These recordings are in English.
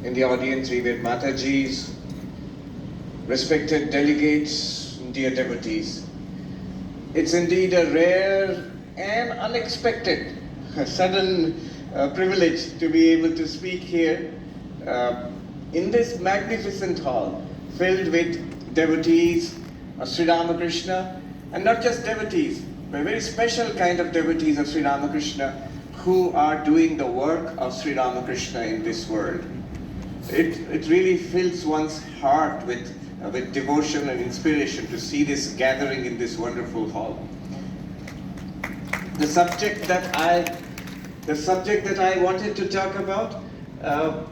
in the audience, revered Matajis, respected delegates, dear devotees. It's indeed a rare and unexpected, sudden privilege to be able to speak here in this magnificent hall filled with devotees of Sri Ramakrishna, and not just devotees, but a very special kind of devotees of Sri Ramakrishna who are doing the work of Sri Ramakrishna in this world. It really fills one's heart with devotion and inspiration to see this gathering in this wonderful hall. The subject that I wanted to talk about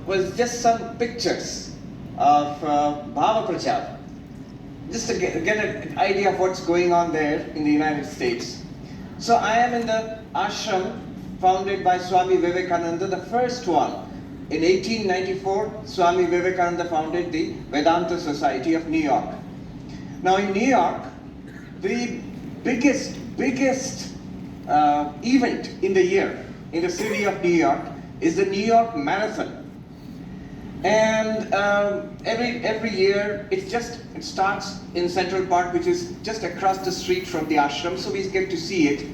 was just some pictures of vaba prachar, just to get an idea of what's going on there in the United States. So I am in the ashram founded by Swami Vivekananda, the first one. In 1894, Swami Vivekananda founded the Vedanta Society of New York. Now in New York, the biggest event in the year in the city of New York is the New York Marathon. And every year it starts in Central Park, which is just across the street from the ashram, so we get to see it.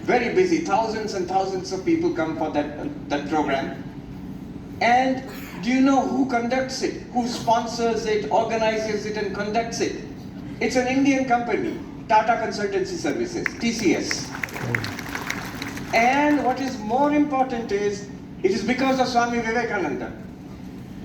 Very busy, thousands and thousands of people come for that program. And do you know who conducts it? Who sponsors it, organizes it, and conducts it? It's an Indian company, Tata Consultancy Services, TCS. And what is more important is, it is because of Swami Vivekananda.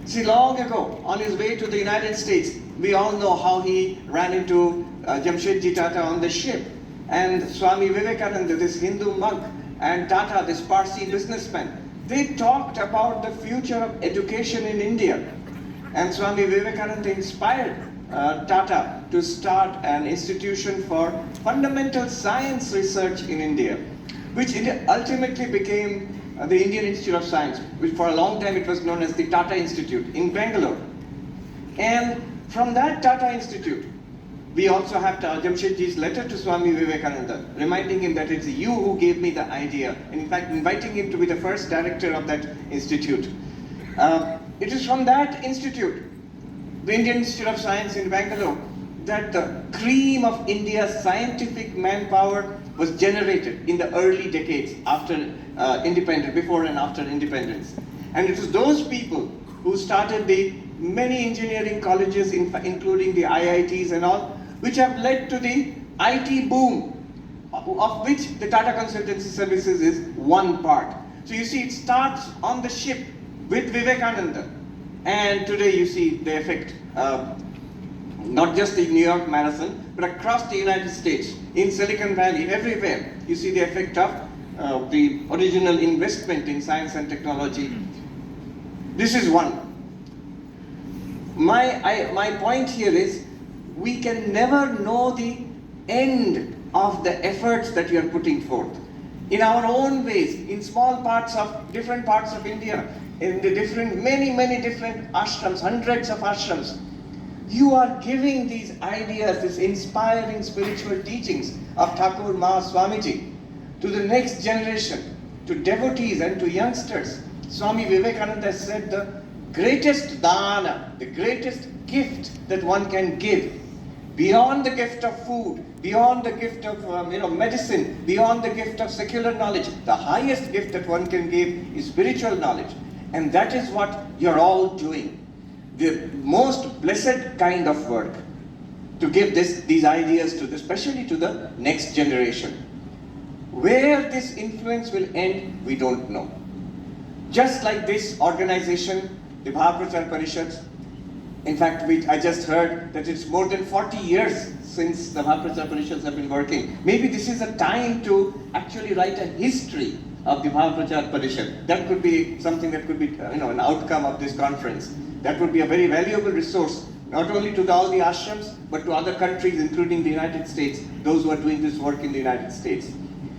See, long ago, on his way to the United States, we all know how he ran into Jamshedji Tata on the ship. And Swami Vivekananda, this Hindu monk, and Tata, this Parsi businessman, they talked about the future of education in India. And Swami Vivekananda inspired Tata to start an institution for fundamental science research in India, which ultimately became the Indian Institute of Science, which for a long time it was known as the Tata Institute in Bangalore. And from that Tata Institute, we also have Jamshedji's letter to Swami Vivekananda, reminding him that it's you who gave me the idea, and in fact inviting him to be the first director of that institute. It is from that institute, the Indian Institute of Science in Bangalore, that the cream of India's scientific manpower was generated in the early decades after independence, before and after independence. And it was those people who started the many engineering colleges, including the IITs and all, which have led to the IT boom, of which the Tata Consultancy Services is one part. So you see, it starts on the ship with Vivekananda, and today you see the effect, not just the New York Marathon, but across the United States, in Silicon Valley, everywhere, you see the effect of the original investment in science and technology. This is one. My point here is, we can never know the end of the efforts that you are putting forth. In our own ways, in small parts of, different parts of India, in the many different ashrams, hundreds of ashrams, you are giving these ideas, these inspiring spiritual teachings of Thakur Maha Swamiji to the next generation, to devotees and to youngsters. Swami Vivekananda said the greatest dana, the greatest gift that one can give, beyond the gift of food, beyond the gift of medicine, beyond the gift of secular knowledge, the highest gift that one can give is spiritual knowledge. And that is what you're all doing. The most blessed kind of work, to give these ideas to, especially to the next generation. Where this influence will end, we don't know. Just like this organization, the Prachar Parishad, in fact, I just heard that it's more than 40 years since the Prachar Parishads have been working. Maybe this is a time to actually write a history of the Prachar Parishad. That could be something that could be an outcome of this conference. That would be a very valuable resource, not only to all the ashrams, but to other countries, including the United States, those who are doing this work in the United States.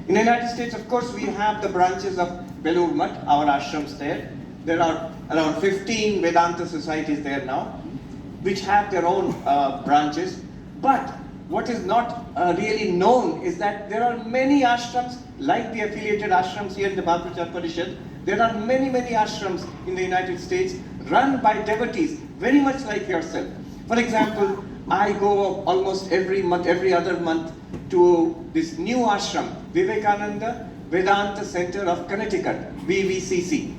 In the United States, of course, we have the branches of Belur Math, our ashrams there. There are around 15 Vedanta societies there now, which have their own branches. But what is not really known is that there are many ashrams, like the affiliated ashrams here in the Prachar Parishad. There are many ashrams in the United States, run by devotees, very much like yourself. For example, I go almost every month, every other month to this new ashram, Vivekananda Vedanta Center of Connecticut, VVCC.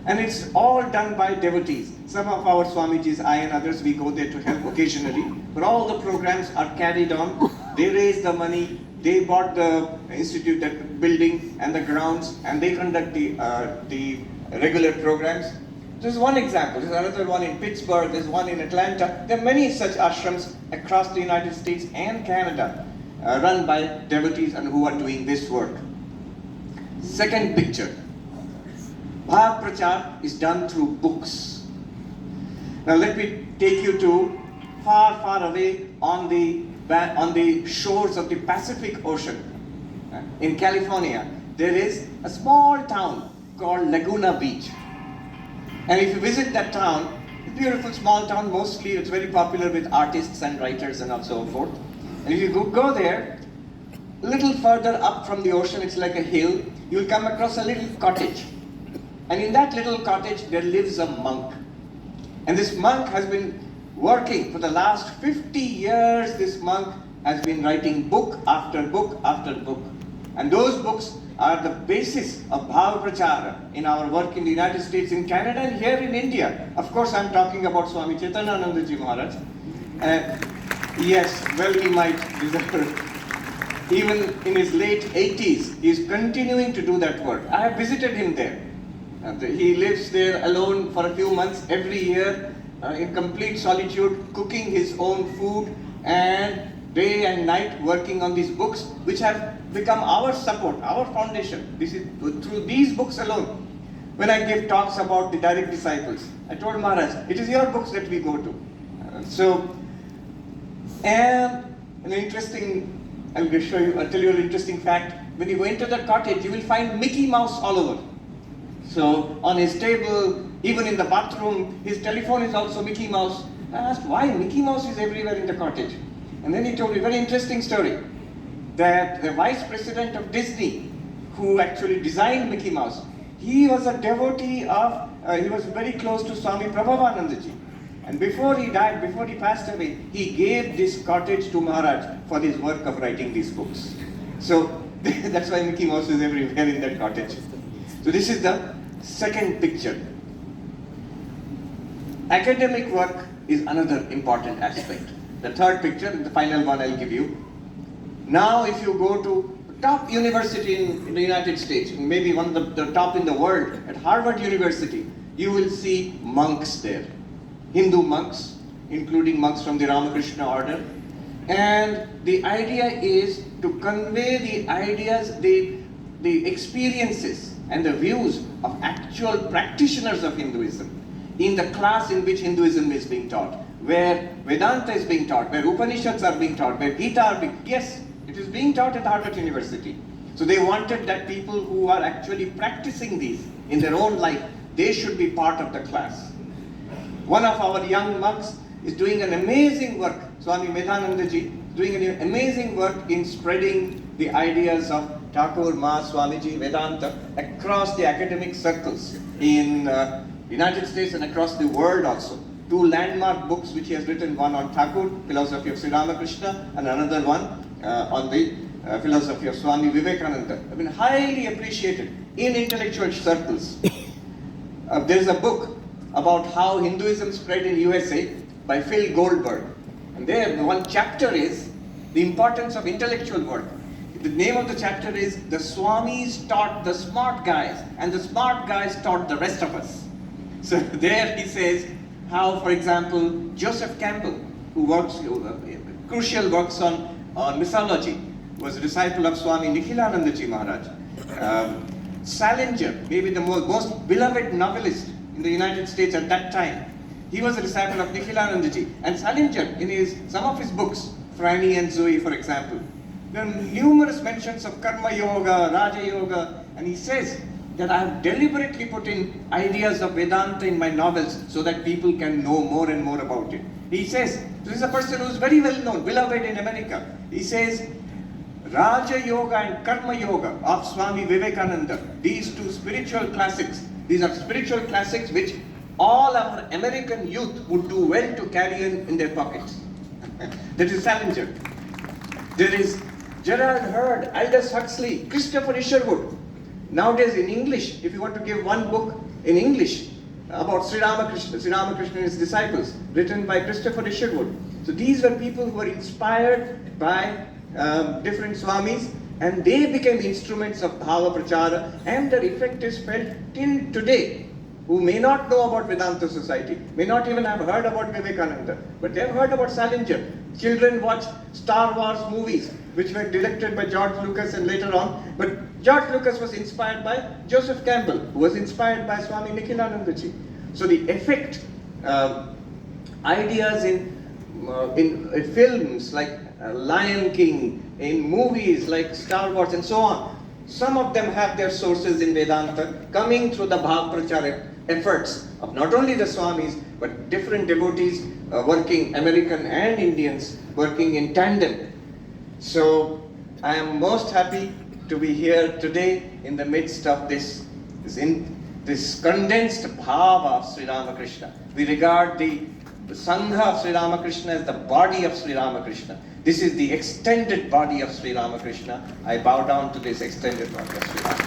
And it's all done by devotees. Some of our Swamijis, I and others, we go there to help occasionally. But all the programs are carried on. They raise the money, they bought the institute, that building and the grounds, and they conduct the regular programs. This is one example. There's another one in Pittsburgh, there's one in Atlanta. There are many such ashrams across the United States and Canada run by devotees and who are doing this work. Second picture. Bhava prachar is done through books. Now let me take you to far, far away on the shores of the Pacific Ocean. In California, there is a small town called Laguna Beach. And if you visit that town, it's a beautiful small town, mostly it's very popular with artists and writers and so forth. And if you go there, a little further up from the ocean, it's like a hill, you'll come across a little cottage. And in that little cottage, there lives a monk. And this monk has been working for the last 50 years. This monk has been writing book after book after book. And those books are the basis of Bhava Prachara in our work in the United States, in Canada, and here in India. Of course, I'm talking about Swami Chaitanyananda Ji Maharaj. Yes, well, he might deserve. Even in his late 80s, he is continuing to do that work. I have visited him there. He lives there alone for a few months every year, in complete solitude, cooking his own food and day and night working on these books, which have become our support, our foundation. This is through these books alone. When I give talks about the direct disciples, I told Maharaj, it is your books that we go to. And an interesting, I'll show you, I'll tell you an interesting fact. When you go into the cottage, you will find Mickey Mouse all over. So on his table, even in the bathroom, his telephone is also Mickey Mouse. I asked why Mickey Mouse is everywhere in the cottage. And then he told me a very interesting story, that the vice president of Disney, who actually designed Mickey Mouse, he was a devotee of, he was very close to Swami Prabhavananda Ji. And before he died, before he passed away, he gave this cottage to Maharaj for his work of writing these books. So that's why Mickey Mouse is everywhere in that cottage. So this is the second picture. Academic work is another important aspect. The third picture, the final one I'll give you. Now if you go to top university in the United States, maybe one of the top in the world, at Harvard University, you will see monks there. Hindu monks, including monks from the Ramakrishna order. And the idea is to convey the ideas, the experiences and the views of actual practitioners of Hinduism in the class in which Hinduism is being taught, where Vedanta is being taught, where Upanishads are being taught, where Gita are being, yes, it is being taught at Harvard University. So they wanted that people who are actually practicing these in their own life, they should be part of the class. One of our young monks is doing an amazing work, Swami Medhananda Ji, doing an amazing work in spreading the ideas of Thakur, Ma, Swamiji, Vedanta across the academic circles in the United States and across the world also. Two landmark books which he has written, one on Thakur, philosophy of Sri Ramakrishna, and another one on the philosophy of Swami Vivekananda. Have been highly appreciated in intellectual circles. There is a book about how Hinduism spread in USA by Phil Goldberg. And there, the one chapter is the importance of intellectual work. The name of the chapter is The Swamis Taught the Smart Guys, and the Smart Guys taught the rest of us. So there he says how, for example, Joseph Campbell, who works, crucial works on mythology, was a disciple of Swami Nikhilananda Ji Maharaj. Salinger, maybe the most beloved novelist in the United States at that time, he was a disciple of Nikhilananda Ji. And Salinger, in some of his books, Franny and Zoe, for example, there are numerous mentions of Karma Yoga, Raja Yoga, and he says that I have deliberately put in ideas of Vedanta in my novels so that people can know more and more about it. He says, this is a person who is very well known, beloved in America. He says, Raja Yoga and Karma Yoga of Swami Vivekananda, these two spiritual classics, these are spiritual classics which all our American youth would do well to carry in their pockets. That is Salinger. There is Gerard Hurd, Aldous Huxley, Christopher Isherwood. Nowadays in English, if you want to give one book in English about Sri Ramakrishna and his disciples, written by Christopher Isherwood. So these were people who were inspired by different swamis, and they became instruments of bhava prachara, and their effect is felt till today. Who may not know about Vedanta Society, may not even have heard about Vivekananda, but they have heard about Salinger. Children watch Star Wars movies, which were directed by George Lucas and later on. But George Lucas was inspired by Joseph Campbell, who was inspired by Swami Nikhilanandaji. So the effect, ideas in films like Lion King, in movies like Star Wars and so on, some of them have their sources in Vedanta coming through the Bhav Prachar efforts of not only the Swamis, but different devotees working, American and Indians, working in tandem. So I am most happy to be here today in the midst of this condensed bhava of Sri Ramakrishna. We regard the Sangha of Sri Ramakrishna as the body of Sri Ramakrishna. This is the extended body of Sri Ramakrishna. I bow down to this extended body of Sri Ramakrishna.